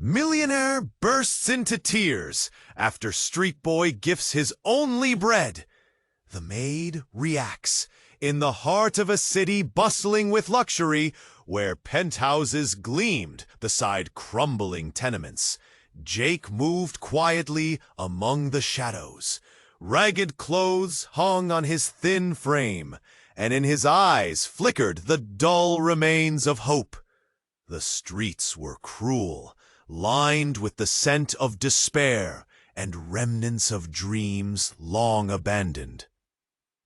Millionaire bursts into tears after street boy gifts his only bread. The maid reacts in the heart of a city bustling with luxury, where penthouses gleamed beside crumbling tenements. Jake moved quietly among the shadows. Ragged clothes hung on his thin frame, and in his eyes flickered the dull remains of hope. The streets were cruel, lined with the scent of despair and remnants of dreams long abandoned.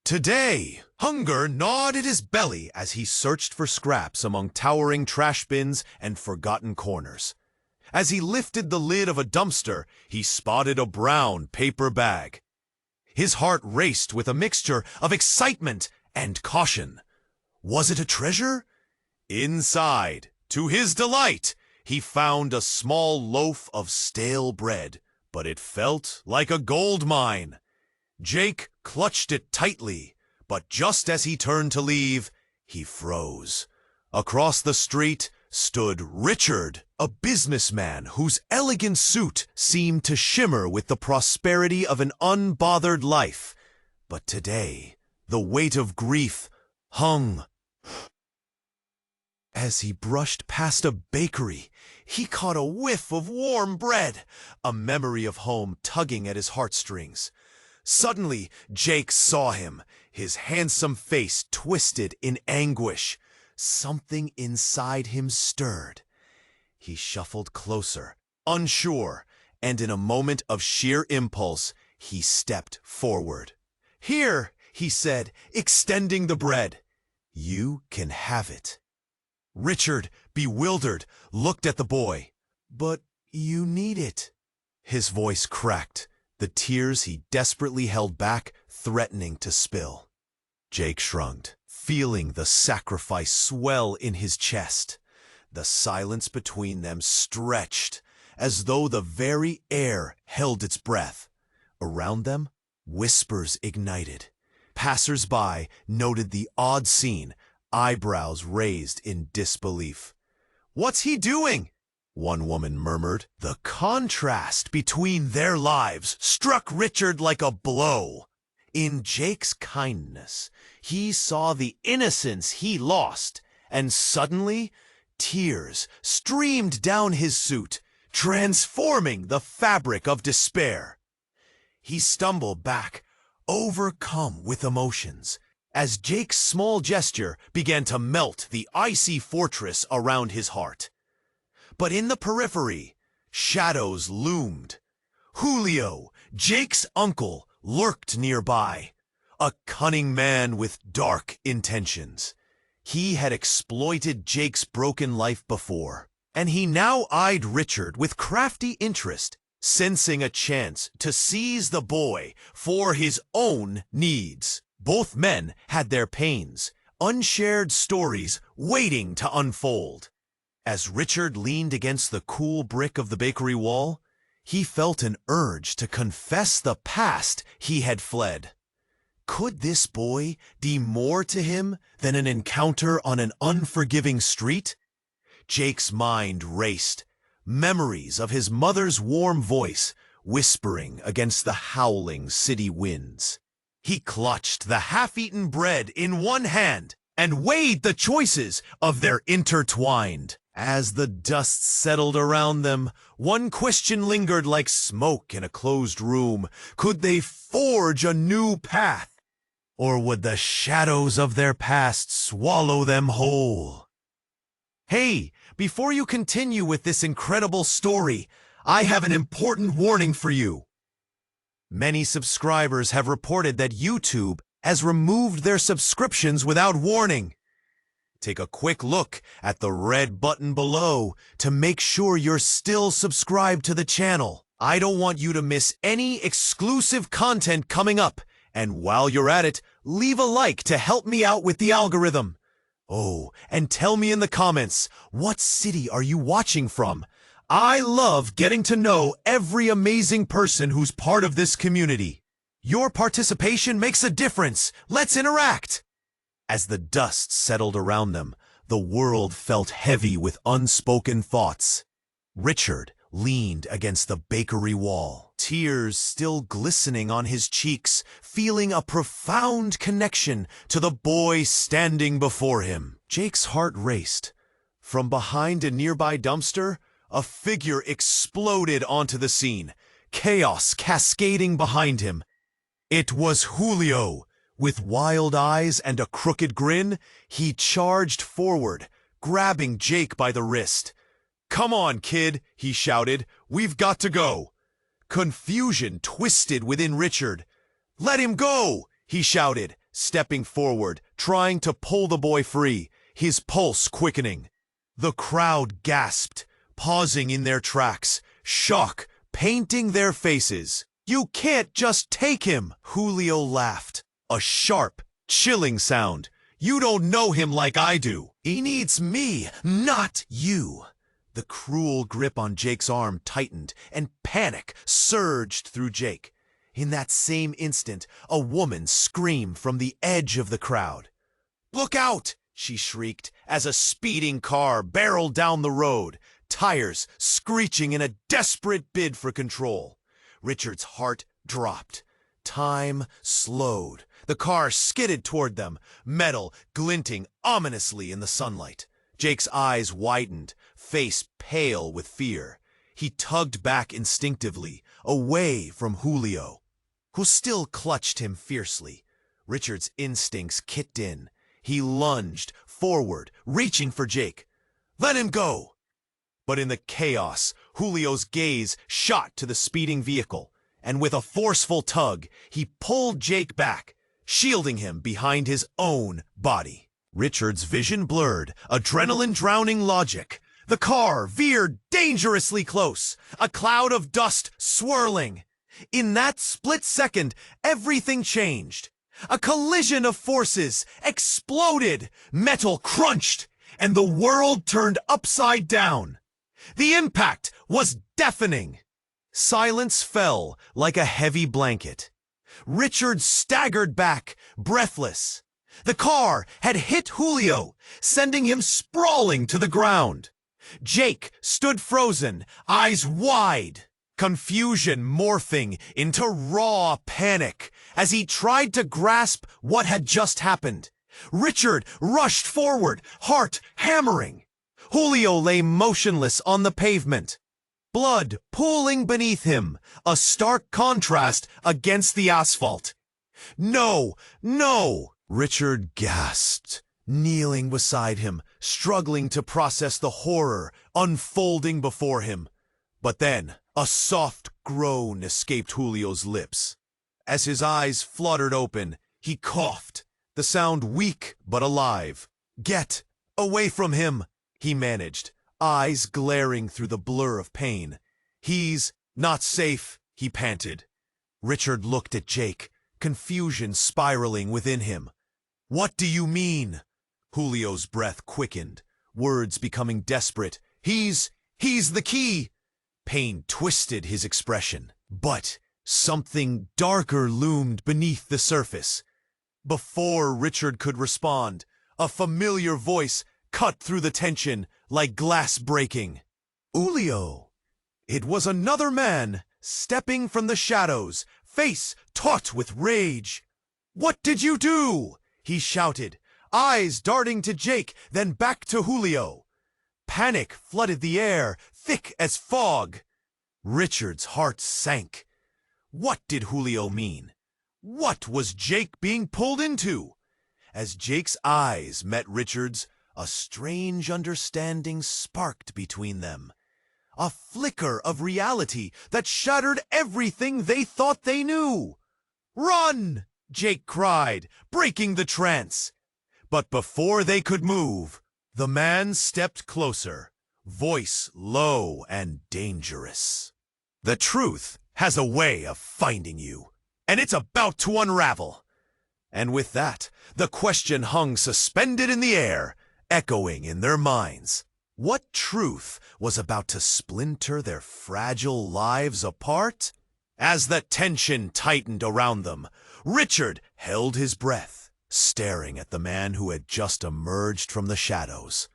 Today, hunger gnawed at his belly as he searched for scraps among towering trash bins and forgotten corners. As he lifted the lid of a dumpster, he spotted a brown paper bag. His heart raced with a mixture of excitement and caution. Was it a treasure? Inside, to his delight, he found a small loaf of stale bread, but it felt like a gold mine. Jake clutched it tightly, but just as he turned to leave, he froze. Across the street stood Richard, a businessman whose elegant suit seemed to shimmer with the prosperity of an unbothered life. But today, the weight of grief hung. As he brushed past a bakery, he caught a whiff of warm bread, a memory of home tugging at his heartstrings. Suddenly, Jake saw him, his handsome face twisted in anguish. Something inside him stirred. He shuffled closer, unsure, and in a moment of sheer impulse, he stepped forward. "Here," he said, extending the bread. "You can have it." Richard, bewildered, looked at the boy. "But you need it." His voice cracked, the tears he desperately held back threatening to spill. Jake shrugged, feeling the sacrifice swell in his chest. The silence between them stretched, as though the very air held its breath. Around them, whispers ignited. Passers-by noted the odd scene, eyebrows raised in disbelief. "What's he doing?" one woman murmured. The contrast between their lives struck Richard like a blow. In Jake's kindness, he saw the innocence he lost, and suddenly, tears streamed down his suit, transforming the fabric of despair. He stumbled back, overcome with emotions, as Jake's small gesture began to melt the icy fortress around his heart. But in the periphery, shadows loomed. Julio, Jake's uncle, lurked nearby, a cunning man with dark intentions. He had exploited Jake's broken life before, and he now eyed Richard with crafty interest, sensing a chance to seize the boy for his own needs. Both men had their pains, unshared stories waiting to unfold. As Richard leaned against the cool brick of the bakery wall, he felt an urge to confess the past he had fled. Could this boy be more to him than an encounter on an unforgiving street? Jake's mind raced, memories of his mother's warm voice whispering against the howling city winds. He clutched the half-eaten bread in one hand and weighed the choices of their intertwined. As the dust settled around them, one question lingered like smoke in a closed room. Could they forge a new path? Or would the shadows of their past swallow them whole? Hey, before you continue with this incredible story, I have an important warning for you. Many subscribers have reported that YouTube has removed their subscriptions without warning. Take a quick look at the red button below to make sure you're still subscribed to the channel. I don't want you to miss any exclusive content coming up. And while you're at it, leave a like to help me out with the algorithm. Oh, and tell me in the comments, what city are you watching from? I love getting to know every amazing person who's part of this community. Your participation makes a difference. Let's interact. As the dust settled around them, the world felt heavy with unspoken thoughts. Richard, leaned against the bakery wall, tears still glistening on his cheeks, feeling a profound connection to the boy standing before him. Jake's heart raced. From behind a nearby dumpster, a figure exploded onto the scene, chaos cascading behind him. It was Julio. With wild eyes and a crooked grin, he charged forward, grabbing Jake by the wrist. "Come on, kid," he shouted. "We've got to go." Confusion twisted within Richard. "Let him go," he shouted, stepping forward, trying to pull the boy free, his pulse quickening. The crowd gasped, pausing in their tracks, shock painting their faces. "You can't just take him," Julio laughed. A sharp, chilling sound. "You don't know him like I do. He needs me, not you." The cruel grip on Jake's arm tightened, and panic surged through Jake. In that same instant, a woman screamed from the edge of the crowd. "Look out!" she shrieked, as a speeding car barreled down the road, tires screeching in a desperate bid for control. Richard's heart dropped. Time slowed. The car skidded toward them, metal glinting ominously in the sunlight. Jake's eyes widened, face pale with fear. He tugged back instinctively, away from Julio, who still clutched him fiercely. Richard's instincts kicked in. He lunged forward, reaching for Jake. "Let him go!" But in the chaos, Julio's gaze shot to the speeding vehicle, and with a forceful tug, he pulled Jake back, shielding him behind his own body. Richard's vision blurred, adrenaline drowning logic. The car veered dangerously close, a cloud of dust swirling. In that split second, everything changed. A collision of forces exploded, metal crunched, and the world turned upside down. The impact was deafening. Silence fell like a heavy blanket. Richard staggered back, breathless. The car had hit Julio, sending him sprawling to the ground. Jake stood frozen, eyes wide, confusion morphing into raw panic as he tried to grasp what had just happened. Richard rushed forward, heart hammering. Julio lay motionless on the pavement, blood pooling beneath him, a stark contrast against the asphalt. "No, no!" Richard gasped, kneeling beside him, struggling to process the horror unfolding before him. But then, a soft groan escaped Julio's lips. As his eyes fluttered open, he coughed, the sound weak but alive. "Get away from him," he managed, eyes glaring through the blur of pain. "He's not safe," he panted. Richard looked at Jake, confusion spiraling within him. "What do you mean?" Julio's breath quickened, words becoming desperate. He's the key." Pain twisted his expression, but something darker loomed beneath the surface. Before Richard could respond, a familiar voice cut through the tension like glass breaking. "Julio!" It was another man, stepping from the shadows, face taut with rage. "What did you do?" he shouted, eyes darting to Jake, then back to Julio. Panic flooded the air, thick as fog. Richard's heart sank. What did Julio mean? What was Jake being pulled into? As Jake's eyes met Richard's, a strange understanding sparked between them. A flicker of reality that shattered everything they thought they knew. "Run!" Jake cried, breaking the trance. But before they could move, the man stepped closer, voice low and dangerous. "The truth has a way of finding you, and it's about to unravel." And with that, the question hung suspended in the air, echoing in their minds. What truth was about to splinter their fragile lives apart? As the tension tightened around them, Richard held his breath, staring at the man who had just emerged from the shadows.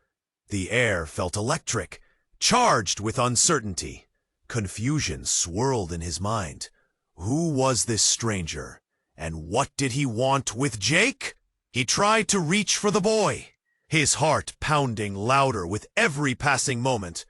The air felt electric, charged with uncertainty. Confusion swirled in his mind. Who was this stranger? And what did he want with Jake? He tried to reach for the boy, his heart pounding louder with every passing moment.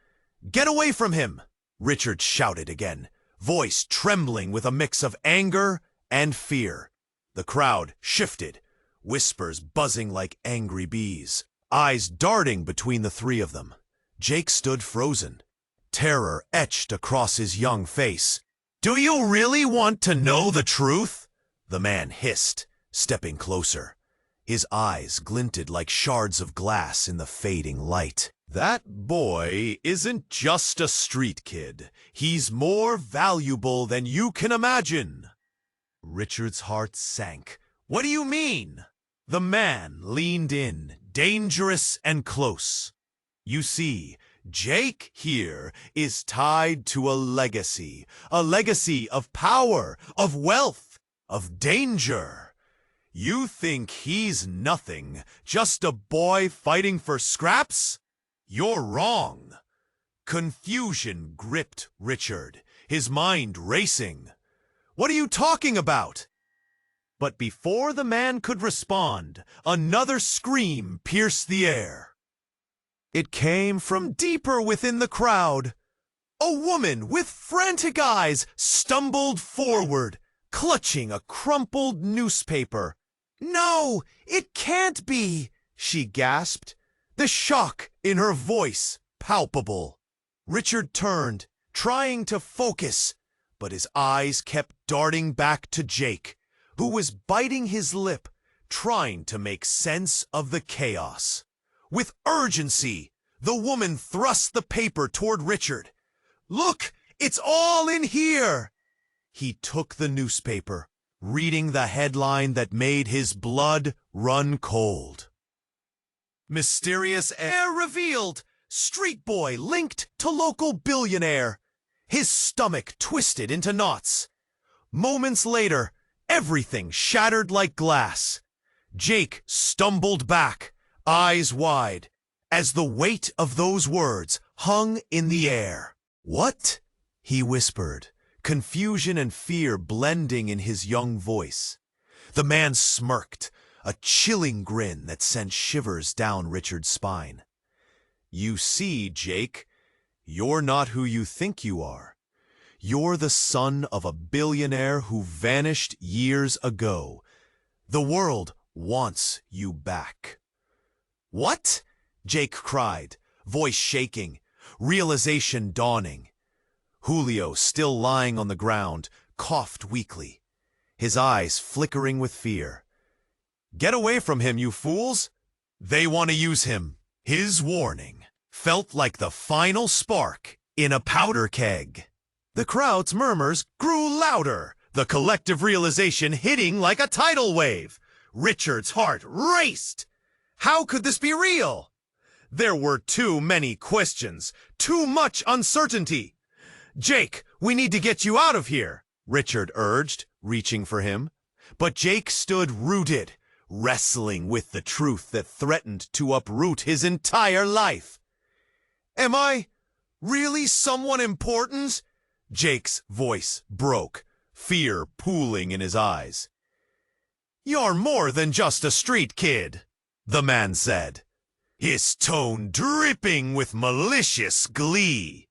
"Get away from him!" Richard shouted again, voice trembling with a mix of anger and fear. The crowd shifted, whispers buzzing like angry bees, eyes darting between the three of them. Jake stood frozen, terror etched across his young face. "Do you really want to know the truth?" the man hissed, stepping closer. His eyes glinted like shards of glass in the fading light. "That boy isn't just a street kid. He's more valuable than you can imagine." Richard's heart sank. "What do you mean?" The man leaned in, dangerous and close. "You see, Jake here is tied to a legacy of power, of wealth, of danger. You think he's nothing, just a boy fighting for scraps? You're wrong." Confusion gripped Richard, his mind racing. "What are you talking about?" But before the man could respond, another scream pierced the air. It came from deeper within the crowd. A woman with frantic eyes stumbled forward, clutching a crumpled newspaper. "No, it can't be," she gasped, the shock in her voice palpable. Richard turned, trying to focus, but his eyes kept darting back to Jake, who was biting his lip, trying to make sense of the chaos. With urgency, the woman thrust the paper toward Richard. "Look, it's all in here!" He took the newspaper, reading the headline that made his blood run cold. "Mysterious heir revealed! Street boy linked to local billionaire!" His stomach twisted into knots. Moments later, everything shattered like glass. Jake stumbled back, eyes wide, as the weight of those words hung in the air. "What?" he whispered, confusion and fear blending in his young voice. The man smirked, a chilling grin that sent shivers down Richard's spine. "You see, Jake, you're not who you think you are. You're the son of a billionaire who vanished years ago. The world wants you back." "What?" Jake cried, voice shaking, realization dawning. Julio, still lying on the ground, coughed weakly, his eyes flickering with fear. "Get away from him, you fools! They want to use him." His warning felt like the final spark in a powder keg. The crowd's murmurs grew louder, the collective realization hitting like a tidal wave. Richard's heart raced. How could this be real? There were too many questions, too much uncertainty. "Jake, we need to get you out of here," Richard urged, reaching for him. But Jake stood rooted, wrestling with the truth that threatened to uproot his entire life. "Am I really someone important?" Jake's voice broke, fear pooling in his eyes. "You're more than just a street kid," the man said, his tone dripping with malicious glee.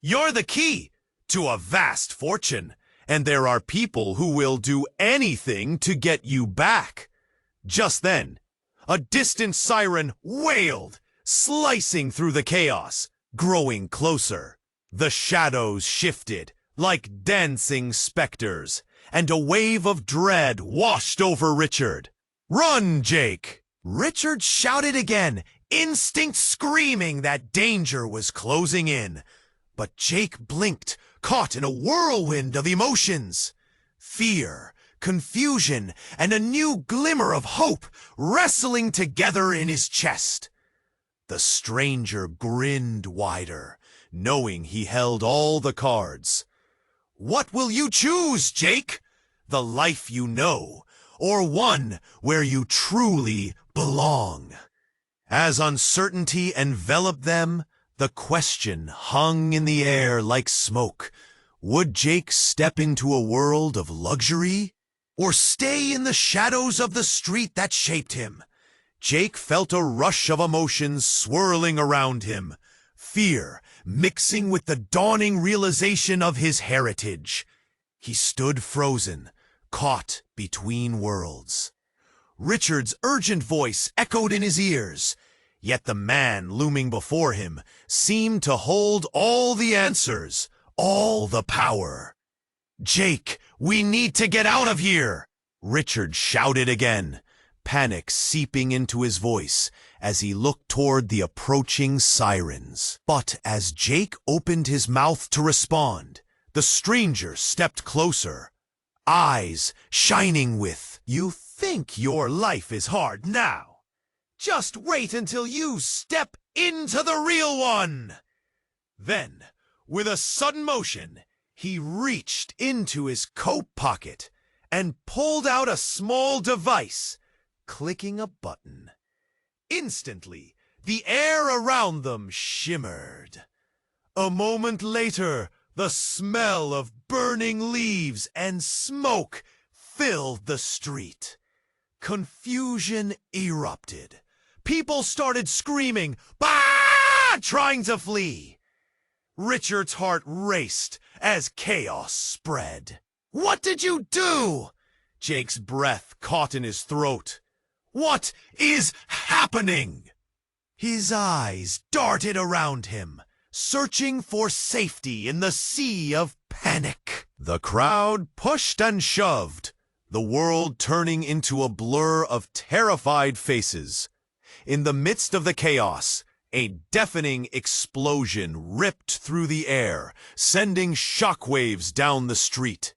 "You're the key to a vast fortune, and there are people who will do anything to get you back." Just then, a distant siren wailed, slicing through the chaos, growing closer. The shadows shifted like dancing specters, and a wave of dread washed over Richard. "Run, Jake!" Richard shouted again, instinct screaming that danger was closing in. But Jake blinked, caught in a whirlwind of emotions. Fear, confusion, and a new glimmer of hope wrestling together in his chest. The stranger grinned wider, knowing he held all the cards. "What will you choose, Jake? The life you know, or one where you truly belong?" As uncertainty enveloped them, The question hung in the air like smoke. Would Jake step into a world of luxury, or stay in the shadows of the street that shaped him? Jake felt a rush of emotions swirling around him. Fear mixing with the dawning realization of his heritage. He stood frozen, caught between worlds. Richard's urgent voice echoed in his ears, yet the man looming before him seemed to hold all the answers, all the power. "Jake, we need to get out of here!" Richard shouted again, panic seeping into his voice as he looked toward the approaching sirens. But as Jake opened his mouth to respond, the stranger stepped closer, eyes shining with, "You think your life is hard now? Just wait until you step into the real one!" Then, with a sudden motion, he reached into his coat pocket and pulled out a small device, clicking a button. Instantly, the air around them shimmered. A moment later, the smell of burning leaves and smoke filled the street. Confusion erupted. People started screaming, "Bah!" trying to flee. Richard's heart raced as chaos spread. "What did you do?" Jake's breath caught in his throat. "What is happening?" His eyes darted around him, searching for safety in the sea of panic. The crowd pushed and shoved, the world turning into a blur of terrified faces. In the midst of the chaos, a deafening explosion ripped through the air, sending shockwaves down the street.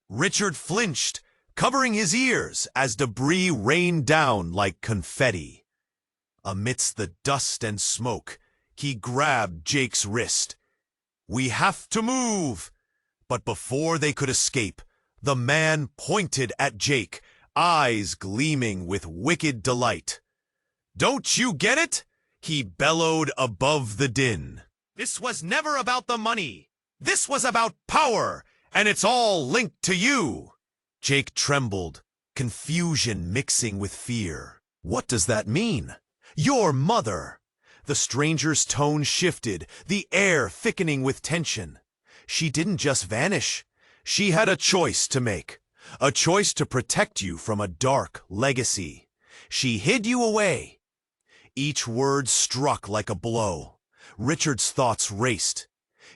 Richard flinched, covering his ears as debris rained down like confetti. Amidst the dust and smoke, he grabbed Jake's wrist. "We have to move!" But before they could escape, the man pointed at Jake, eyes gleaming with wicked delight. "Don't you get it?" he bellowed above the din. "This was never about the money. This was about power, and it's all linked to you." Jake trembled, confusion mixing with fear. "What does that mean?" "Your mother!" The stranger's tone shifted, the air thickening with tension. "She didn't just vanish. She had a choice to make. A choice to protect you from a dark legacy. She hid you away." Each word struck like a blow. Richard's thoughts raced.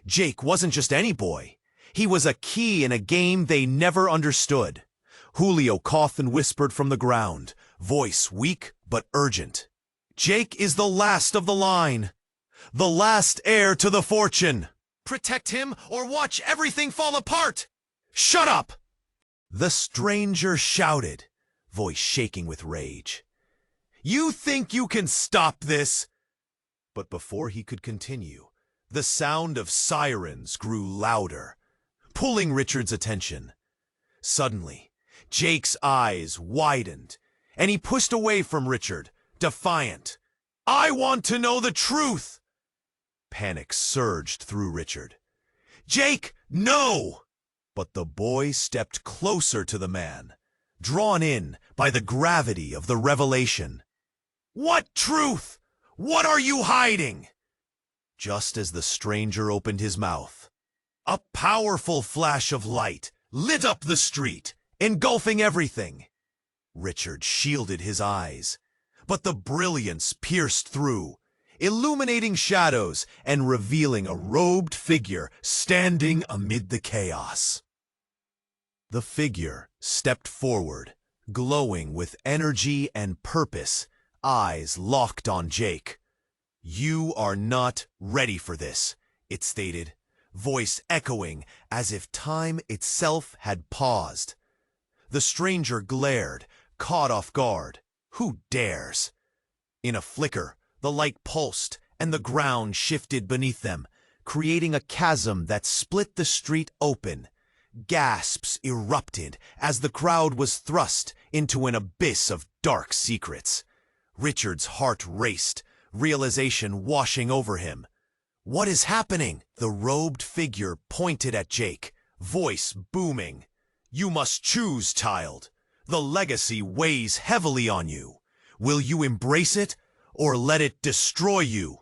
Jake wasn't just any boy. He was a key in a game they never understood. Julio coughed and whispered from the ground, voice weak but urgent. "Jake is the last of the line. The last heir to the fortune. Protect him or watch everything fall apart." "Shut up!" the stranger shouted, voice shaking with rage. "You think you can stop this?" But before he could continue, the sound of sirens grew louder, pulling Richard's attention. Suddenly, Jake's eyes widened, and he pushed away from Richard, defiant. "I want to know the truth!" Panic surged through Richard. "Jake, no!" But the boy stepped closer to the man, drawn in by the gravity of the revelation. "What truth? What are you hiding?" Just as the stranger opened his mouth, a powerful flash of light lit up the street, engulfing everything. Richard shielded his eyes, but the brilliance pierced through, illuminating shadows and revealing a robed figure standing amid the chaos. The figure stepped forward, glowing with energy and purpose, eyes locked on Jake. "You are not ready for this," it stated, voice echoing as if time itself had paused. The stranger glared, caught off guard. Who dares? In a flicker, the light pulsed and the ground shifted beneath them, creating a chasm that split the street open. Gasps erupted as the crowd was thrust into an abyss of dark secrets. Richard's heart raced, realization washing over him. What is happening? The robed figure pointed at Jake, voice booming. You must choose, child. The legacy weighs heavily on you. Will you embrace it, or let it destroy you?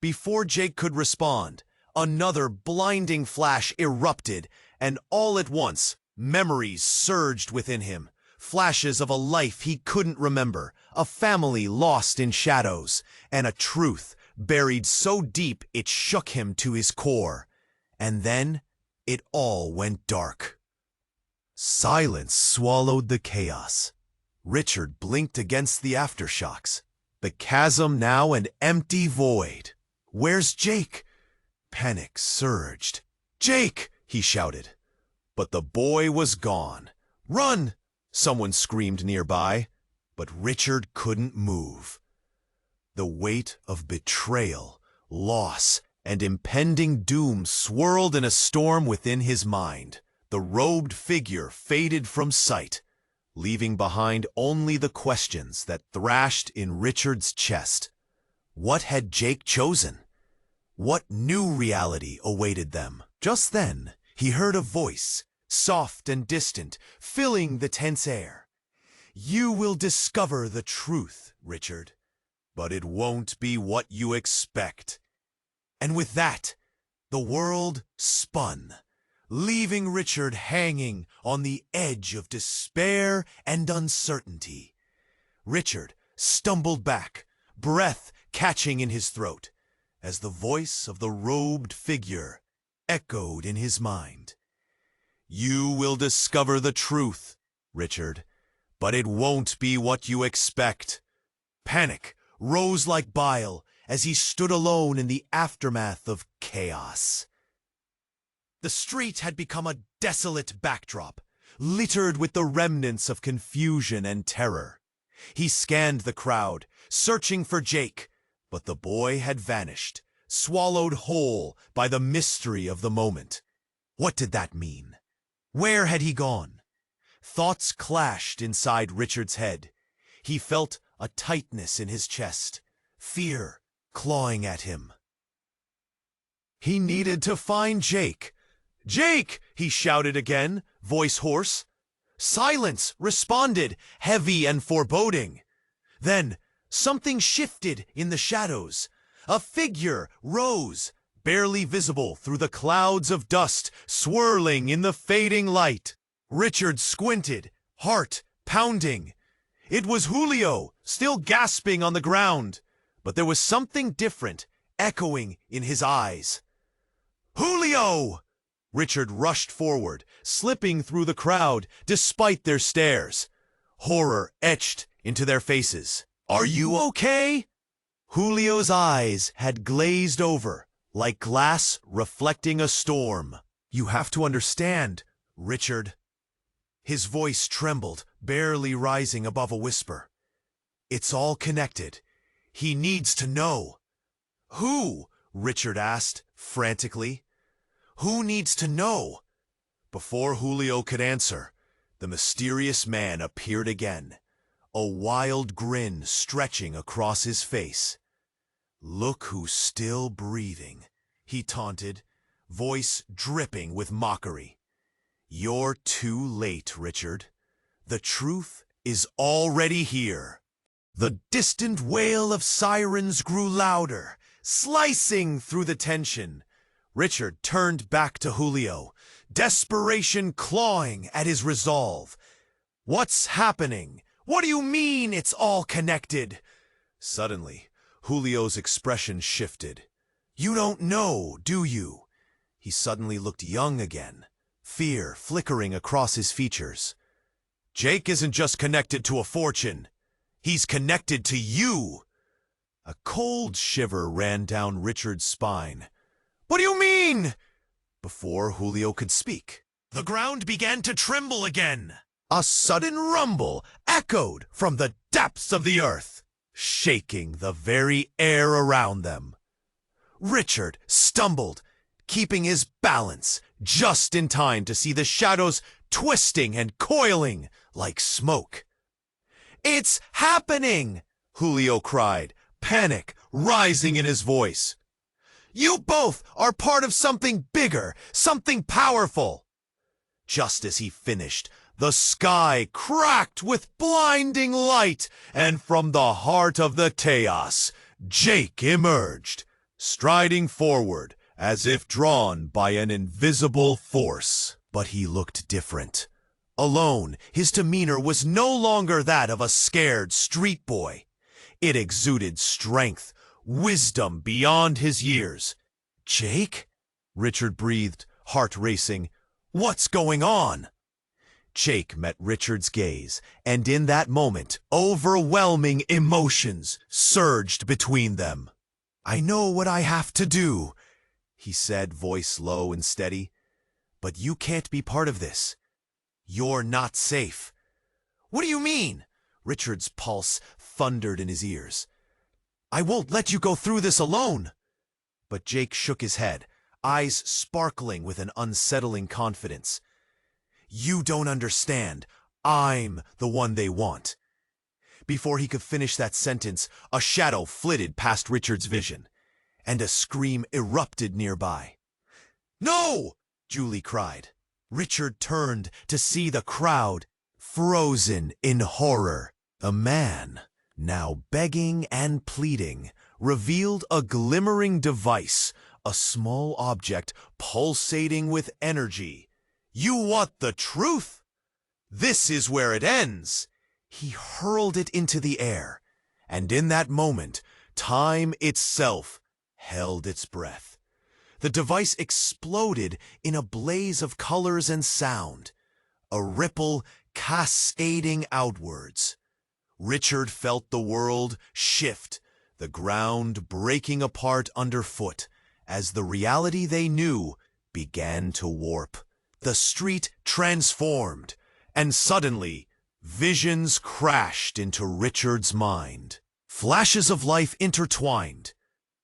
Before Jake could respond, another blinding flash erupted, and all at once, memories surged within him. Flashes of a life he couldn't remember, a family lost in shadows, and a truth buried so deep it shook him to his core. And then, it all went dark. Silence swallowed the chaos. Richard blinked against the aftershocks. The chasm now an empty void. Where's Jake? Panic surged. Jake! He shouted. But the boy was gone. Run! Someone screamed nearby, but Richard couldn't move. The weight of betrayal, loss, and impending doom swirled in a storm within his mind. The robed figure faded from sight, leaving behind only the questions that thrashed in Richard's chest. What had Jake chosen? What new reality awaited them? Just then, he heard a voice, soft and distant, filling the tense air. You will discover the truth, Richard, but it won't be what you expect. And with that, the world spun, leaving Richard hanging on the edge of despair and uncertainty. Richard stumbled back, breath catching in his throat, as the voice of the robed figure echoed in his mind. You will discover the truth, Richard, but it won't be what you expect. Panic rose like bile as he stood alone in the aftermath of chaos. The street had become a desolate backdrop, littered with the remnants of confusion and terror. He scanned the crowd, searching for Jake, but the boy had vanished, swallowed whole by the mystery of the moment. What did that mean? Where had he gone? Thoughts clashed inside Richard's head. He felt a tightness in his chest, fear clawing at him. He needed to find Jake. Jake! He shouted again, voice hoarse. Silence responded, heavy and foreboding. Then something shifted in the shadows. A figure rose, barely visible through the clouds of dust swirling in the fading light. Richard squinted, heart pounding. It was Julio, still gasping on the ground, but there was something different echoing in his eyes. Julio! Richard rushed forward, slipping through the crowd despite their stares. Horror etched into their faces. Are you okay? Julio's eyes had glazed over, like glass reflecting a storm. You have to understand, Richard. His voice trembled, barely rising above a whisper. It's all connected. He needs to know. Who? Richard asked, frantically. Who needs to know? Before Julio could answer, the mysterious man appeared again, a wild grin stretching across his face. Look who's still breathing, he taunted, voice dripping with mockery. You're too late, Richard. The truth is already here. The distant wail of sirens grew louder, slicing through the tension. Richard turned back to Julio, desperation clawing at his resolve. What's happening? What do you mean it's all connected? Suddenly, Julio's expression shifted. You don't know, do you? He suddenly looked young again, fear flickering across his features. Jake isn't just connected to a fortune. He's connected to you. A cold shiver ran down Richard's spine. What do you mean? Before Julio could speak, the ground began to tremble again. A sudden rumble echoed from the depths of the earth, shaking the very air around them. Richard stumbled, keeping his balance just in time to see the shadows twisting and coiling like smoke. It's happening! Julio cried, panic rising in his voice. You both are part of something bigger, something powerful. Just as he finished, the sky cracked with blinding light, and from the heart of the chaos, Jake emerged, striding forward as if drawn by an invisible force. But he looked different. Alone, his demeanor was no longer that of a scared street boy. It exuded strength, wisdom beyond his years. "Jake?" Richard breathed, heart racing. "What's going on?" Jake met Richard's gaze, and in that moment, overwhelming emotions surged between them. "I know what I have to do," he said, voice low and steady. "But you can't be part of this. You're not safe." "What do you mean?" Richard's pulse thundered in his ears. "I won't let you go through this alone." But Jake shook his head, eyes sparkling with an unsettling confidence. "You don't understand. I'm the one they want." Before he could finish that sentence, a shadow flitted past Richard's vision, and a scream erupted nearby. "No!" Julie cried. Richard turned to see the crowd, frozen in horror. A man, now begging and pleading, revealed a glimmering device, a small object pulsating with energy. "You want the truth? This is where it ends." He hurled it into the air, and in that moment, time itself held its breath. The device exploded in a blaze of colors and sound, a ripple cascading outwards. Richard felt the world shift, the ground breaking apart underfoot, as the reality they knew began to warp. The street transformed, and suddenly, visions crashed into Richard's mind. Flashes of life intertwined.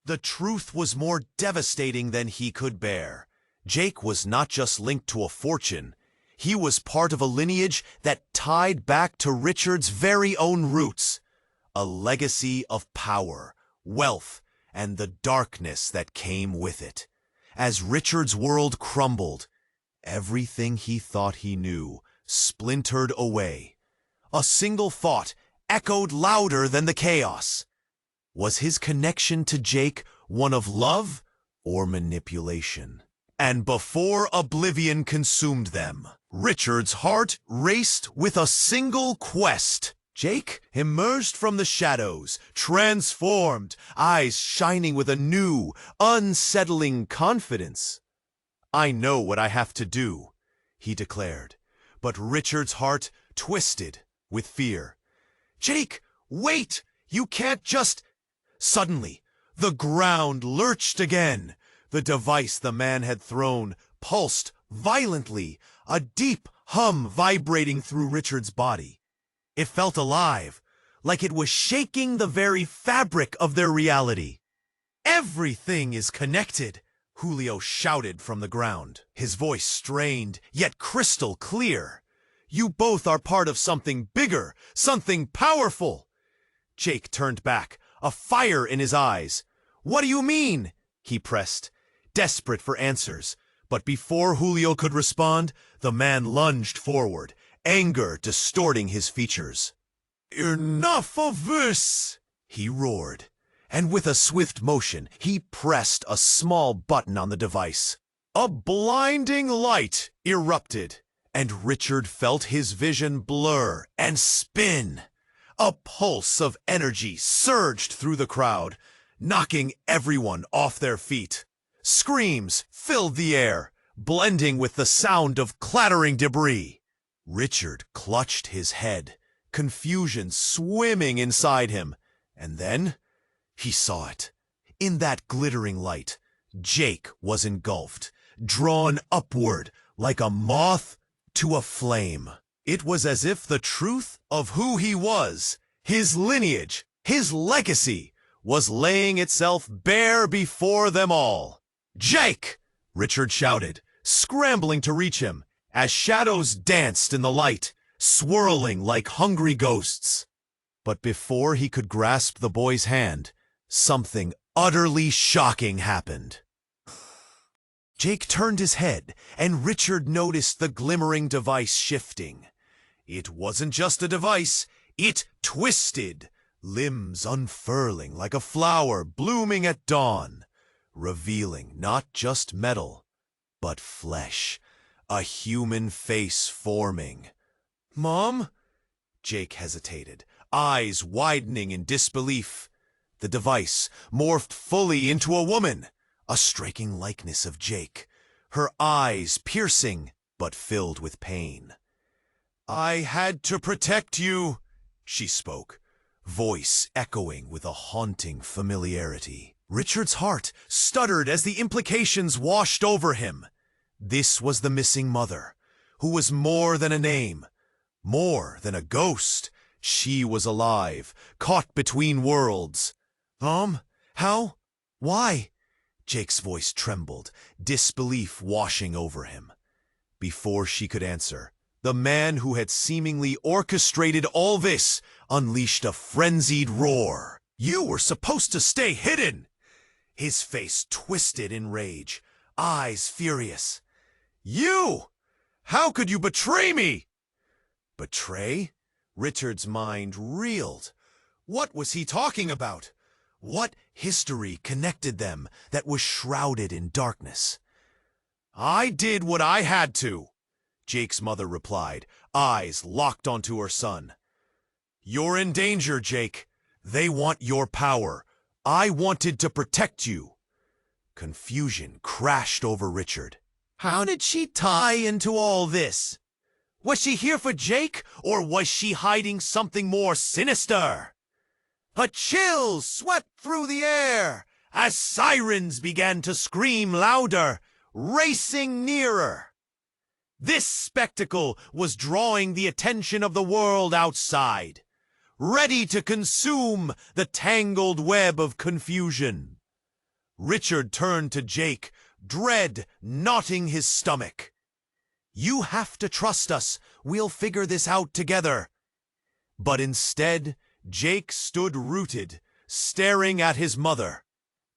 The truth was more devastating than he could bear. Jake was not just linked to a fortune. He was part of a lineage that tied back to Richard's very own roots. A legacy of power, wealth, and the darkness that came with it. As Richard's world crumbled, everything he thought he knew splintered away. A single thought echoed louder than the chaos. Was his connection to Jake one of love or manipulation? And before oblivion consumed them, Richard's heart raced with a single quest. Jake emerged from the shadows, transformed, eyes shining with a new, unsettling confidence. "I know what I have to do," he declared, but Richard's heart twisted with fear. "Jake, wait! You can't just—" Suddenly, the ground lurched again. The device the man had thrown pulsed violently, a deep hum vibrating through Richard's body. It felt alive, like it was shaking the very fabric of their reality. "Everything is connected," Julio shouted from the ground, his voice strained, yet crystal clear. "You both are part of something bigger, something powerful." Jake turned back, a fire in his eyes. "What do you mean?" he pressed, desperate for answers. But before Julio could respond, the man lunged forward, anger distorting his features. "Enough of this!" he roared, and with a swift motion, he pressed a small button on the device. A blinding light erupted, and Richard felt his vision blur and spin. A pulse of energy surged through the crowd, knocking everyone off their feet. Screams filled the air, blending with the sound of clattering debris. Richard clutched his head, confusion swimming inside him, and then he saw it. In that glittering light, Jake was engulfed, drawn upward like a moth to a flame. It was as if the truth of who he was, his lineage, his legacy, was laying itself bare before them all. "Jake!" Richard shouted, scrambling to reach him, as shadows danced in the light, swirling like hungry ghosts. But before he could grasp the boy's hand, something utterly shocking happened. Jake turned his head, and Richard noticed the glimmering device shifting. It wasn't just a device, it twisted, limbs unfurling like a flower blooming at dawn, revealing not just metal, but flesh, a human face forming. "Mom?" Jake hesitated, eyes widening in disbelief. The device morphed fully into a woman, a striking likeness of Jake, her eyes piercing but filled with pain. "I had to protect you," she spoke, voice echoing with a haunting familiarity. Richard's heart stuttered as the implications washed over him. This was the missing mother, who was more than a name, more than a ghost. She was alive, caught between worlds. How? Why?" Jake's voice trembled, disbelief washing over him. Before she could answer, the man who had seemingly orchestrated all this unleashed a frenzied roar. "You were supposed to stay hidden!" His face twisted in rage, eyes furious. "You! How could you betray me?" Betray? Richard's mind reeled. What was he talking about? What history connected them that was shrouded in darkness? "I did what I had to," Jake's mother replied, eyes locked onto her son. "You're in danger, Jake. They want your power. I wanted to protect you." Confusion crashed over Richard. How did she tie into all this? Was she here for Jake, or was she hiding something more sinister? A chill swept through the air as sirens began to scream louder, racing nearer. This spectacle was drawing the attention of the world outside, ready to consume the tangled web of confusion. Richard turned to Jake, dread knotting his stomach. "You have to trust us. We'll figure this out together." But instead, Jake stood rooted, staring at his mother,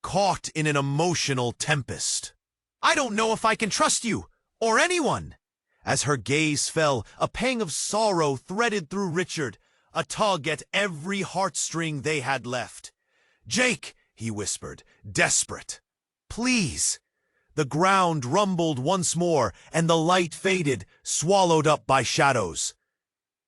caught in an emotional tempest. "I don't know if I can trust you, or anyone." As her gaze fell, a pang of sorrow threaded through Richard, a tug at every heartstring they had left. "Jake," he whispered, desperate. "Please." The ground rumbled once more, and the light faded, swallowed up by shadows.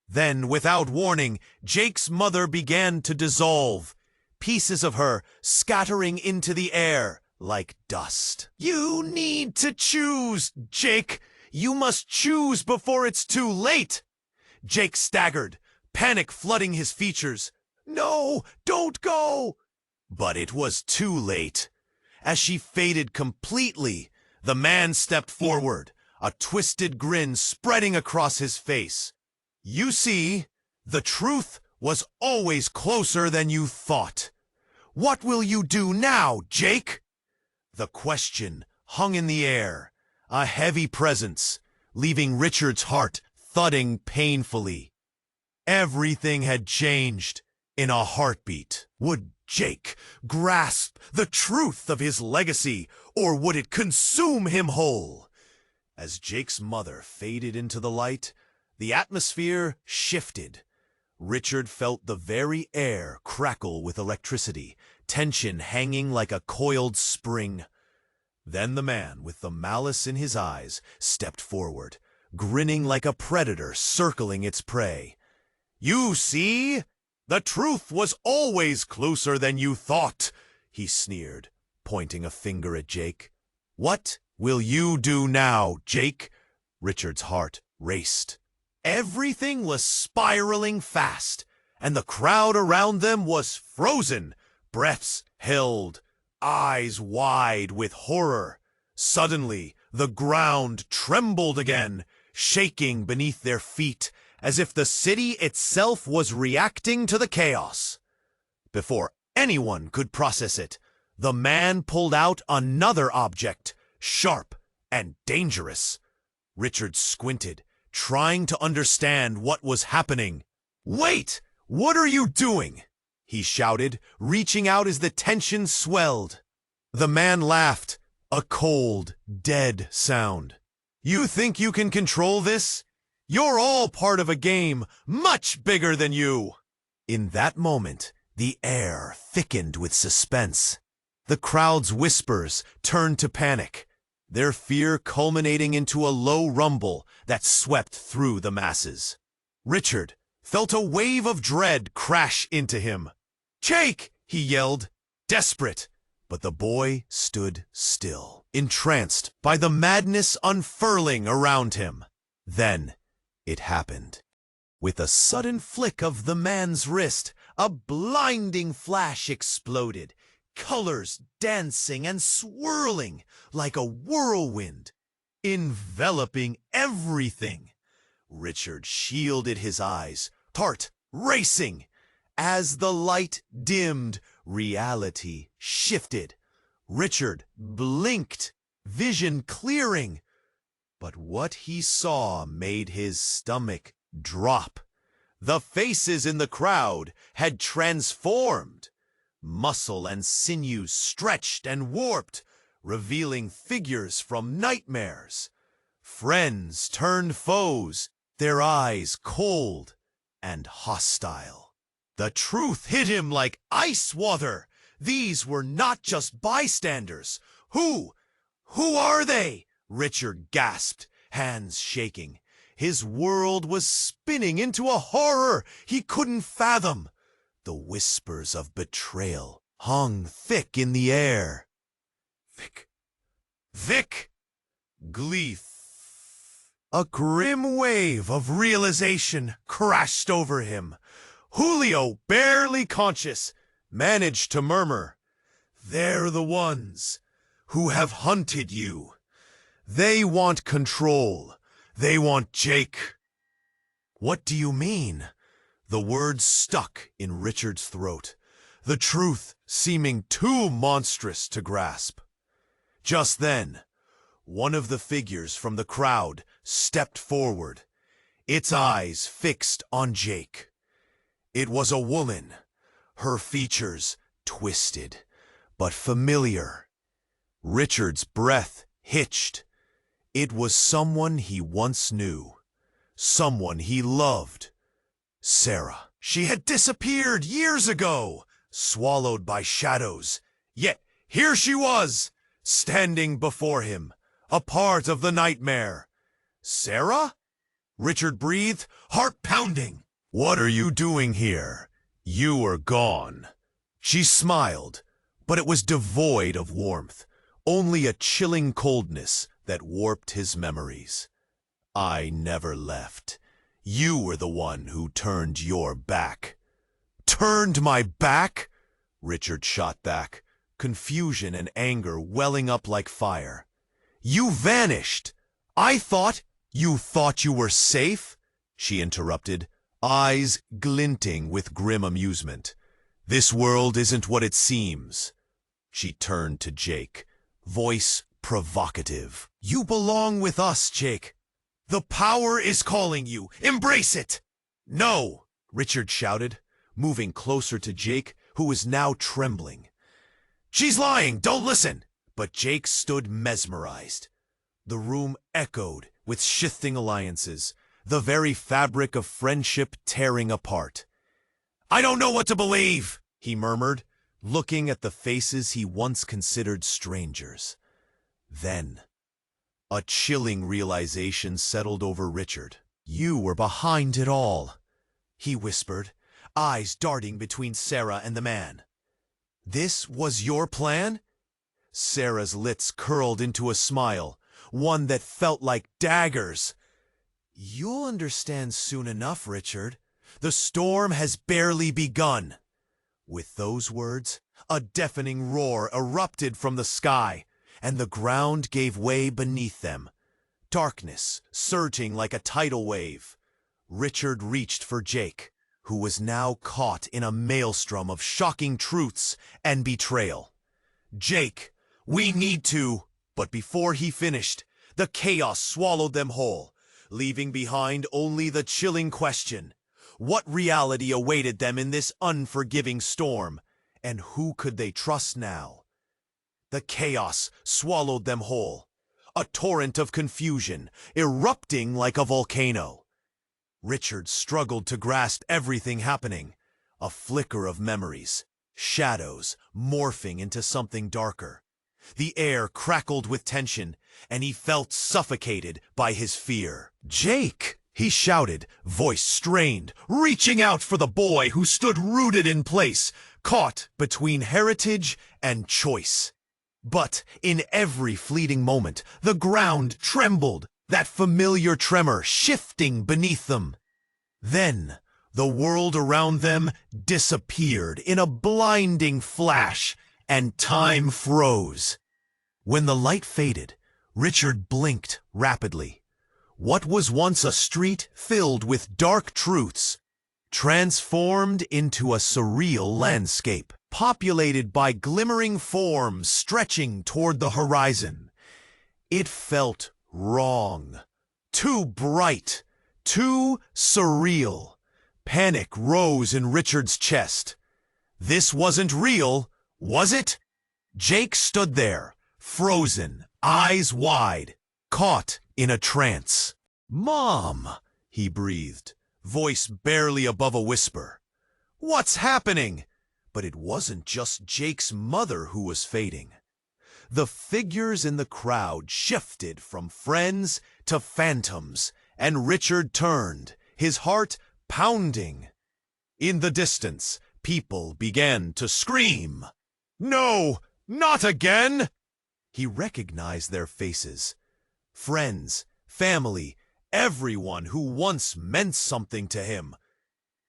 Then, without warning, Jake's mother began to dissolve, pieces of her scattering into the air like dust. "You need to choose, Jake. You must choose before it's too late." Jake staggered, panic flooding his features. "No, don't go!" But it was too late. As she faded completely, the man stepped forward, a twisted grin spreading across his face. "You see, the truth was always closer than you thought. What will you do now, Jake?" The question hung in the air, a heavy presence, leaving Richard's heart thudding painfully. Everything had changed in a heartbeat. Would Jake grasp the truth of his legacy, or would it consume him whole? As Jake's mother faded into the light, the atmosphere shifted. Richard felt the very air crackle with electricity, tension hanging like a coiled spring. Then the man with the malice in his eyes stepped forward, grinning like a predator circling its prey. "You see? The truth was always closer than you thought," he sneered, pointing a finger at Jake. "What will you do now, Jake?" Richard's heart raced. Everything was spiraling fast, and the crowd around them was frozen, breaths held, eyes wide with horror. Suddenly, the ground trembled again, shaking beneath their feet, as if the city itself was reacting to the chaos. Before anyone could process it, the man pulled out another object, sharp and dangerous. Richard squinted, trying to understand what was happening. "Wait! What are you doing?" he shouted, reaching out as the tension swelled. The man laughed, a cold, dead sound. You think you can control this? You're all part of a game much bigger than you. In that moment, the air thickened with suspense. The crowd's whispers turned to panic, their fear culminating into a low rumble that swept through the masses. Richard felt a wave of dread crash into him. "Jake!" he yelled, desperate. But the boy stood still, entranced by the madness unfurling around him. Then it happened. With a sudden flick of the man's wrist, a blinding flash exploded, colors dancing and swirling like a whirlwind, enveloping everything. Richard shielded his eyes, heart racing. As the light dimmed, reality shifted. Richard blinked, vision clearing. But what he saw made his stomach drop. The faces in the crowd had transformed. Muscle and sinew stretched and warped, revealing figures from nightmares. Friends turned foes, their eyes cold and hostile. The truth hit him like ice water. These were not just bystanders. Who are they? Richard gasped, hands shaking. His world was spinning into a horror he couldn't fathom. The whispers of betrayal hung thick in the air. Vic! Gleeth! A grim wave of realization crashed over him. Julio, barely conscious, managed to murmur, "They're the ones who have hunted you. They want control. They want Jake." "What do you mean?" The words stuck in Richard's throat, the truth seeming too monstrous to grasp. Just then, one of the figures from the crowd stepped forward, its eyes fixed on Jake. It was a woman, her features twisted, but familiar. Richard's breath hitched. It was someone he once knew, someone he loved. Sarah. She had disappeared years ago, swallowed by shadows. Yet here she was, standing before him, a part of the nightmare. "Sarah?" Richard breathed, heart pounding. "What are you doing here? You are gone." She smiled, but it was devoid of warmth, only a chilling coldness that warped his memories. "I never left. You were the one who turned your back." "Turned my back?" Richard shot back, confusion and anger welling up like fire. "You vanished. I thought you were safe," she interrupted, eyes glinting with grim amusement. "This world isn't what it seems." She turned to Jake, voice provocative. "You belong with us, Jake. The power is calling you. Embrace it!" "No!" Richard shouted, moving closer to Jake, who was now trembling. "She's lying! Don't listen!" But Jake stood mesmerized. The room echoed with shifting alliances, the very fabric of friendship tearing apart. "I don't know what to believe," he murmured, looking at the faces he once considered strangers. Then, a chilling realization settled over Richard. "You were behind it all," he whispered, eyes darting between Sarah and the man. "This was your plan?" Sarah's lips curled into a smile, one that felt like daggers. "You'll understand soon enough, Richard. The storm has barely begun." With those words, a deafening roar erupted from the sky, and the ground gave way beneath them. Darkness surging like a tidal wave. Richard reached for Jake, who was now caught in a maelstrom of shocking truths and betrayal. "Jake, we need to..." But before he finished, the chaos swallowed them whole, leaving behind only the chilling question, What reality awaited them in this unforgiving storm? And who could they trust now? The chaos swallowed them whole, a torrent of confusion, erupting like a volcano. Richard struggled to grasp everything happening, a flicker of memories, shadows morphing into something darker. The air crackled with tension, and he felt suffocated by his fear. "Jake!" he shouted, voice strained, reaching out for the boy who stood rooted in place, caught between heritage and choice. But in every fleeting moment, the ground trembled, that familiar tremor shifting beneath them. Then, the world around them disappeared in a blinding flash, and time froze. When the light faded, Richard blinked rapidly. What was once a street filled with dark truths transformed into a surreal landscape, populated by glimmering forms stretching toward the horizon. It felt wrong, too bright, too surreal. Panic rose in Richard's chest. This wasn't real, was it? Jake stood there, frozen, eyes wide, caught in a trance. "Mom," he breathed, voice barely above a whisper. "What's happening?" But it wasn't just Jake's mother who was fading. The figures in the crowd shifted from friends to phantoms, and Richard turned, his heart pounding. In the distance, people began to scream. "No, not again!" He recognized their faces. Friends, family, everyone who once meant something to him.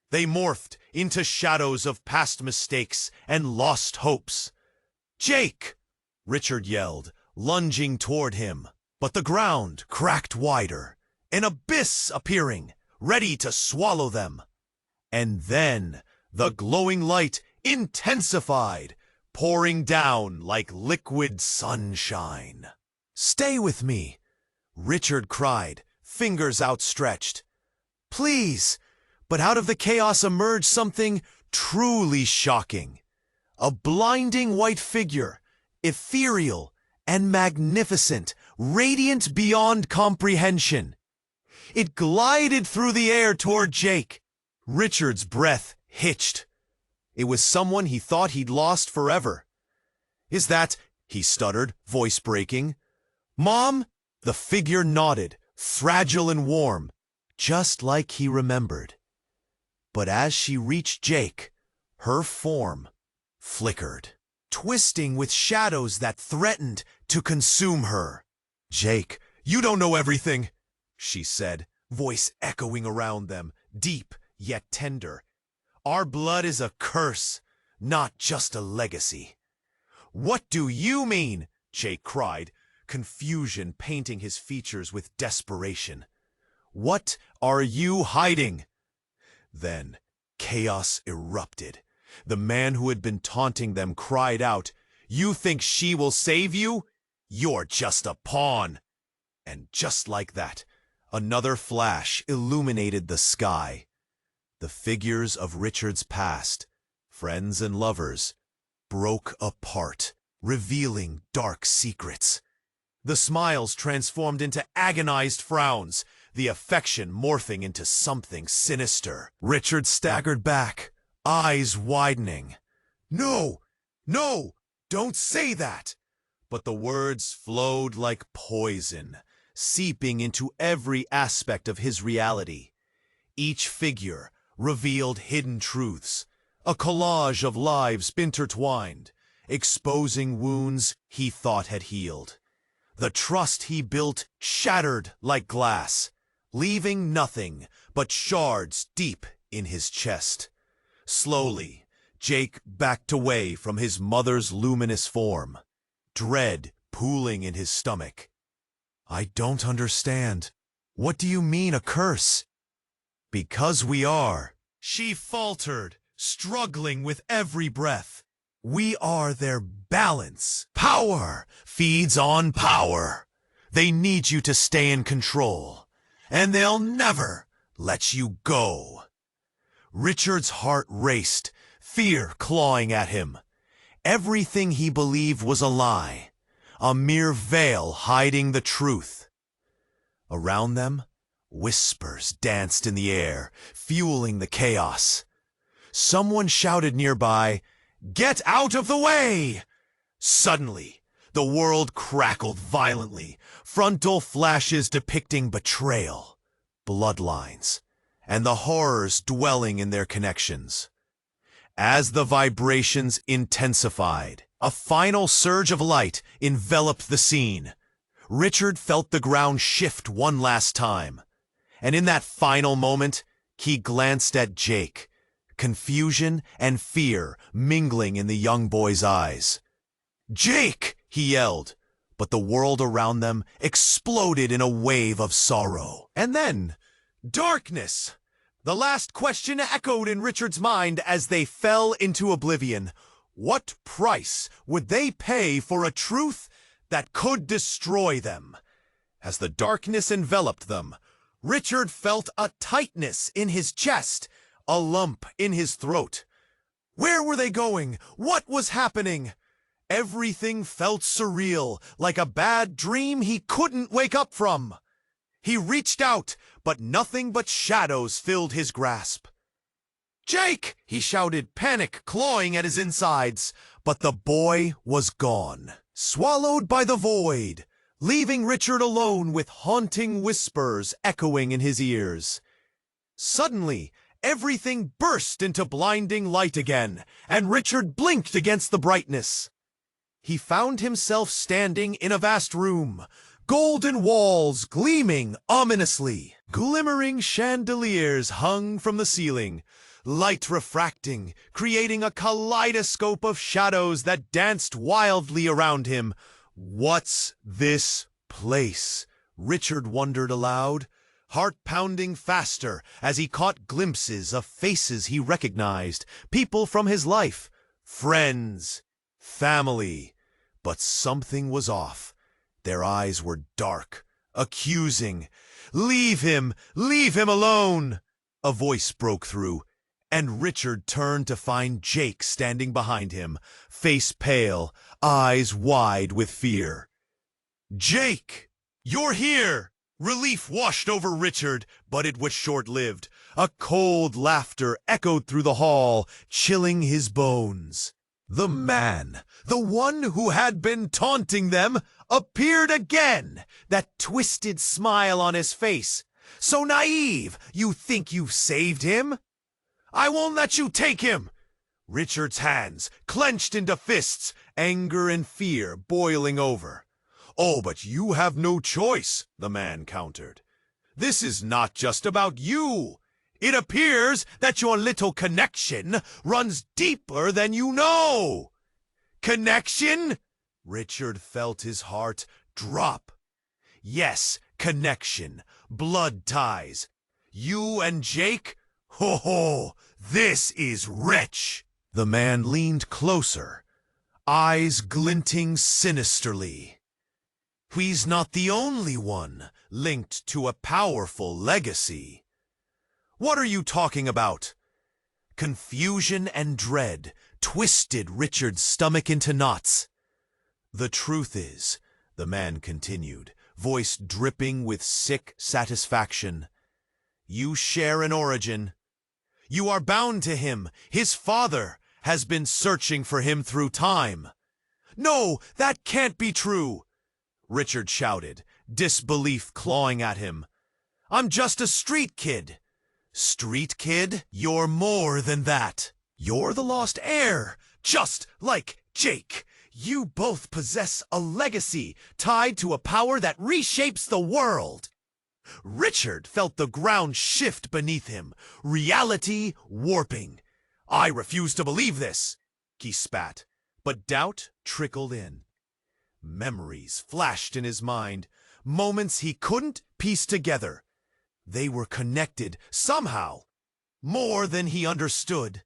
They morphed into shadows of past mistakes and lost hopes. "Jake!" Richard yelled, lunging toward him. But the ground cracked wider, an abyss appearing, ready to swallow them. And then the glowing light intensified, pouring down like liquid sunshine. "Stay with me," Richard cried, fingers outstretched. "Please!" But out of the chaos emerged something truly shocking. A blinding white figure, ethereal and magnificent, radiant beyond comprehension. It glided through the air toward Jake. Richard's breath hitched. It was someone he thought he'd lost forever. "Is that—" he stuttered, voice breaking. "Mom?" The figure nodded, fragile and warm, just like he remembered. But as she reached Jake, her form flickered, twisting with shadows that threatened to consume her. "Jake, you don't know everything," she said, voice echoing around them, deep yet tender. "Our blood is a curse, not just a legacy." "What do you mean?" Jake cried, confusion painting his features with desperation. "What are you hiding?" Then chaos erupted. The man who had been taunting them cried out, "You think she will save you? You're just a pawn." And just like that, another flash illuminated the sky. The figures of Richard's past, friends and lovers, broke apart, revealing dark secrets. The smiles transformed into agonized frowns, the affection morphing into something sinister. Richard staggered back, eyes widening. "No, no, don't say that!" But the words flowed like poison, seeping into every aspect of his reality. Each figure revealed hidden truths, a collage of lives intertwined, exposing wounds he thought had healed. The trust he built shattered like glass, leaving nothing but shards deep in his chest. Slowly, Jake backed away from his mother's luminous form, dread pooling in his stomach. "I don't understand. What do you mean, a curse?" "Because we are," she faltered, struggling with every breath. "We are their balance. Power feeds on power. They need you to stay in control, and they'll never let you go." Richard's heart raced, fear clawing at him. Everything he believed was a lie, a mere veil hiding the truth. Around them, whispers danced in the air, fueling the chaos. Someone shouted nearby, "Get out of the way!" Suddenly, the world crackled violently, frontal flashes depicting betrayal, bloodlines, and the horrors dwelling in their connections. As the vibrations intensified, a final surge of light enveloped the scene. Richard felt the ground shift one last time, and in that final moment, he glanced at Jake, confusion and fear mingling in the young boy's eyes. "Jake!" he yelled, but the world around them exploded in a wave of sorrow. And then, darkness! The last question echoed in Richard's mind as they fell into oblivion. What price would they pay for a truth that could destroy them? As the darkness enveloped them, Richard felt a tightness in his chest, a lump in his throat. Where were they going? What was happening? Everything felt surreal, like a bad dream he couldn't wake up from. He reached out, but nothing but shadows filled his grasp. "Jake!" he shouted, panic clawing at his insides. But the boy was gone, swallowed by the void, leaving Richard alone with haunting whispers echoing in his ears. Suddenly, everything burst into blinding light again, and Richard blinked against the brightness. He found himself standing in a vast room, golden walls gleaming ominously. Glimmering chandeliers hung from the ceiling, light refracting, creating a kaleidoscope of shadows that danced wildly around him. "What's this place?" Richard wondered aloud, heart pounding faster as he caught glimpses of faces he recognized, people from his life, friends, family. But something was off. Their eyes were dark, accusing. Leave him alone!" A voice broke through, and Richard turned to find Jake standing behind him, face pale, eyes wide with fear. "Jake, you're here!" Relief washed over Richard, but it was short-lived. A cold laughter echoed through the hall, chilling his bones. The man, the one who had been taunting them, appeared again, that twisted smile on his face. "So naive, you think you've saved him? I won't let you take him!" Richard's hands clenched into fists, anger and fear boiling over. "Oh, but you have no choice," the man countered. "This is not just about you. It appears that your little connection runs deeper than you know." "Connection?" Richard felt his heart drop. "Yes, connection, blood ties. You and Jake? Ho ho, this is rich." The man leaned closer, eyes glinting sinisterly. "He's not the only one linked to a powerful legacy." "What are you talking about?" Confusion and dread twisted Richard's stomach into knots. "The truth is," the man continued, voice dripping with sick satisfaction, "you share an origin. You are bound to him. His father has been searching for him through time." "No, that can't be true!" Richard shouted, disbelief clawing at him. "I'm just a street kid." "Street kid? You're more than that. You're the lost heir, just like Jake. You both possess a legacy tied to a power that reshapes the world." Richard felt the ground shift beneath him, reality warping. "I refuse to believe this," he spat, but doubt trickled in. Memories flashed in his mind, moments he couldn't piece together. They were connected somehow, more than he understood.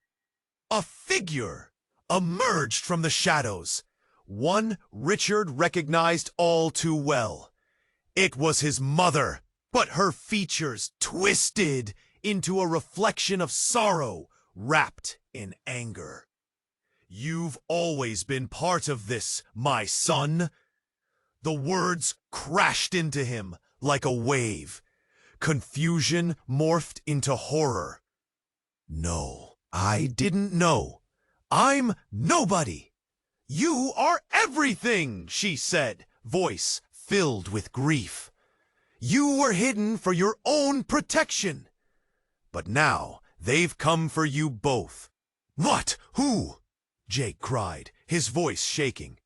A figure emerged from the shadows, one Richard recognized all too well. It was his mother, but her features twisted into a reflection of sorrow wrapped in anger. "You've always been part of this, my son." The words crashed into him like a wave. Confusion morphed into horror. "No, I didn't know. I'm nobody." "You are everything," she said, voice filled with grief. "You were hidden for your own protection. But now they've come for you both." "What? Who?" Jake cried, his voice shaking.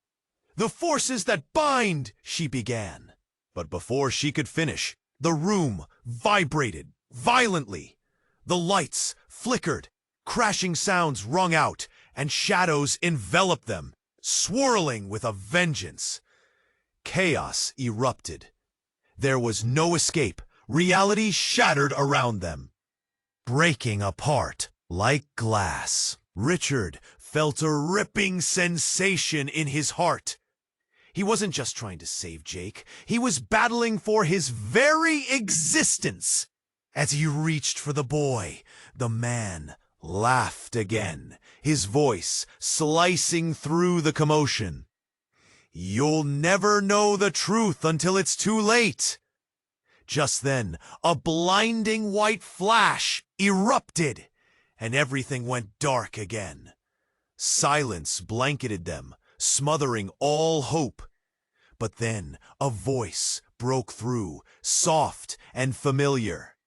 "The forces that bind," she began. But before she could finish, the room vibrated violently. The lights flickered, crashing sounds rung out, and shadows enveloped them, swirling with a vengeance. Chaos erupted. There was no escape. Reality shattered around them, breaking apart like glass. Richard felt a ripping sensation in his heart. He wasn't just trying to save Jake. He was battling for his very existence. As he reached for the boy, the man laughed again, his voice slicing through the commotion. "You'll never know the truth until it's too late." Just then, a blinding white flash erupted, and everything went dark again. Silence blanketed them, smothering all hope. But then a voice broke through, soft and familiar.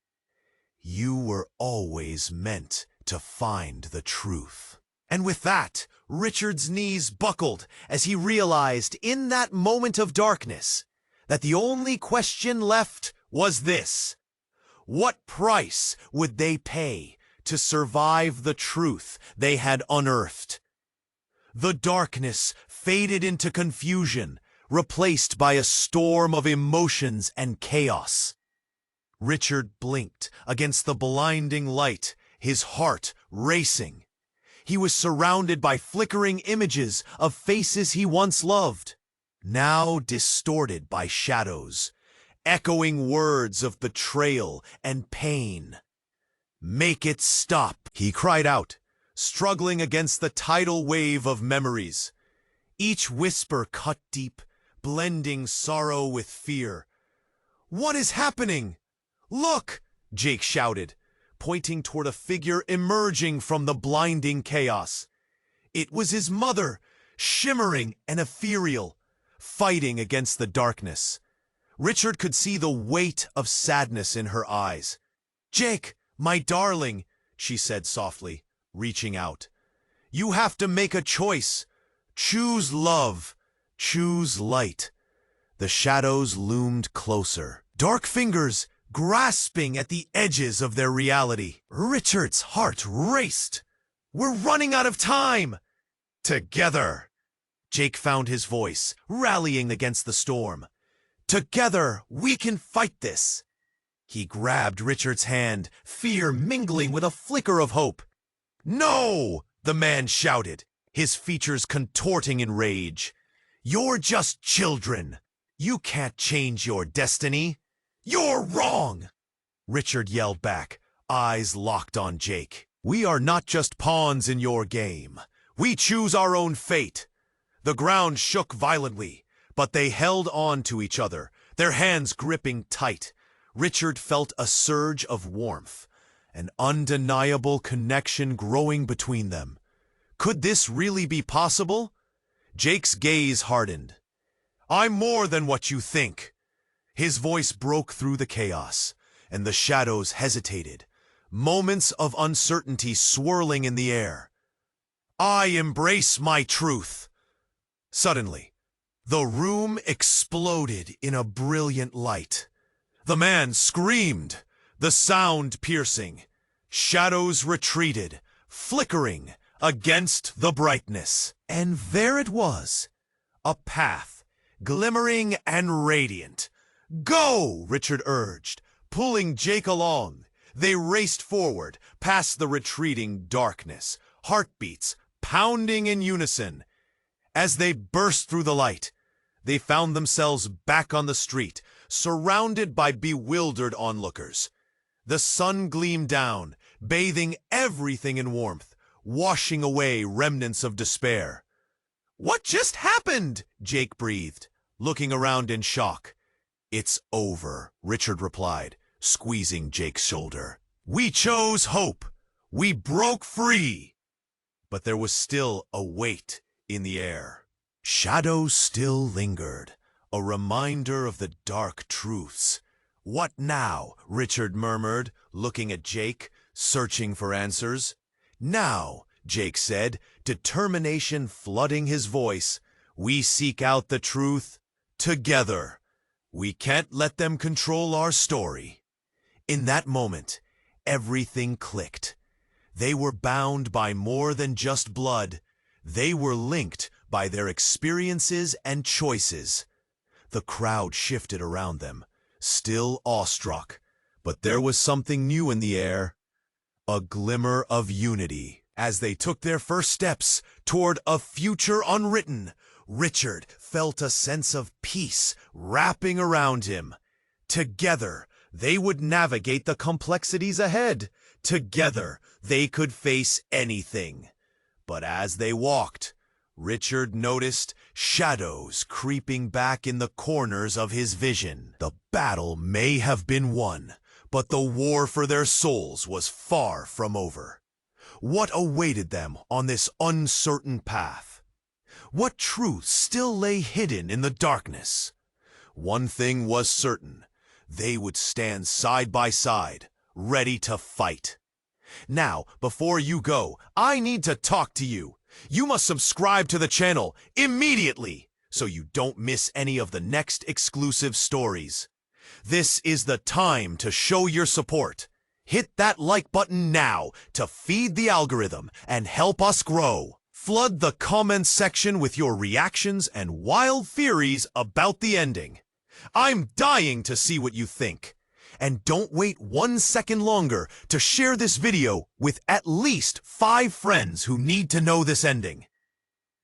"You were always meant to find the truth." And with that, Richard's knees buckled as he realized in that moment of darkness that the only question left was this: what price would they pay to survive the truth they had unearthed? The darkness faded into confusion, replaced by a storm of emotions and chaos. Richard blinked against the blinding light, his heart racing. He was surrounded by flickering images of faces he once loved, now distorted by shadows, echoing words of betrayal and pain. "Make it stop," he cried out, struggling against the tidal wave of memories. Each whisper cut deep, blending sorrow with fear. "What is happening? Look!" Jake shouted, pointing toward a figure emerging from the blinding chaos. It was his mother, shimmering and ethereal, fighting against the darkness. Richard could see the weight of sadness in her eyes. "Jake, my darling," she said softly, reaching out. "You have to make a choice. Choose love. Choose light." The shadows loomed closer, dark fingers grasping at the edges of their reality. Richard's heart raced. "We're running out of time!" "Together!" Jake found his voice, rallying against the storm. "Together, we can fight this!" He grabbed Richard's hand, fear mingling with a flicker of hope. "No!" the man shouted, his features contorting in rage. "You're just children. You can't change your destiny. You're wrong!" Richard yelled back, eyes locked on Jake. "We are not just pawns in your game. We choose our own fate." The ground shook violently, but they held on to each other, their hands gripping tight. Richard felt a surge of warmth, an undeniable connection growing between them. Could this really be possible? Jake's gaze hardened. "I'm more than what you think." His voice broke through the chaos, and the shadows hesitated, moments of uncertainty swirling in the air. "I embrace my truth." Suddenly, the room exploded in a brilliant light. The man screamed, the sound piercing. Shadows retreated, flickering against the brightness. And there it was, a path, glimmering and radiant. "Go!" Richard urged, pulling Jake along. They raced forward, past the retreating darkness, heartbeats pounding in unison. As they burst through the light, they found themselves back on the street, surrounded by bewildered onlookers. The sun gleamed down, bathing everything in warmth, washing away remnants of despair. "What just happened?" Jake breathed, looking around in shock. "It's over," Richard replied, squeezing Jake's shoulder. "We chose hope. We broke free." But there was still a weight in the air. Shadows still lingered, a reminder of the dark truths. "What now?" Richard murmured, looking at Jake, searching for answers. "Now," Jake said, determination flooding his voice, "we seek out the truth together. We can't let them control our story." In that moment, everything clicked. They were bound by more than just blood. They were linked by their experiences and choices. The crowd shifted around them, still awestruck, but there was something new in the air, a glimmer of unity. As they took their first steps toward a future unwritten, Richard felt a sense of peace wrapping around him. Together, they would navigate the complexities ahead. Together, they could face anything. But as they walked, Richard noticed shadows creeping back in the corners of his vision. The battle may have been won, but the war for their souls was far from over. What awaited them on this uncertain path? What truths still lay hidden in the darkness? One thing was certain: they would stand side by side, ready to fight. Now, before you go, I need to talk to you. You must subscribe to the channel immediately so you don't miss any of the next exclusive stories. This is the time to show your support. Hit that like button now to feed the algorithm and help us grow. Flood the comments section with your reactions and wild theories about the ending. I'm dying to see what you think. And don't wait 1 second longer to share this video with at least 5 friends who need to know this ending.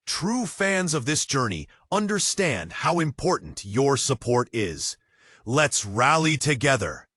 True fans of this journey understand how important your support is. Let's rally together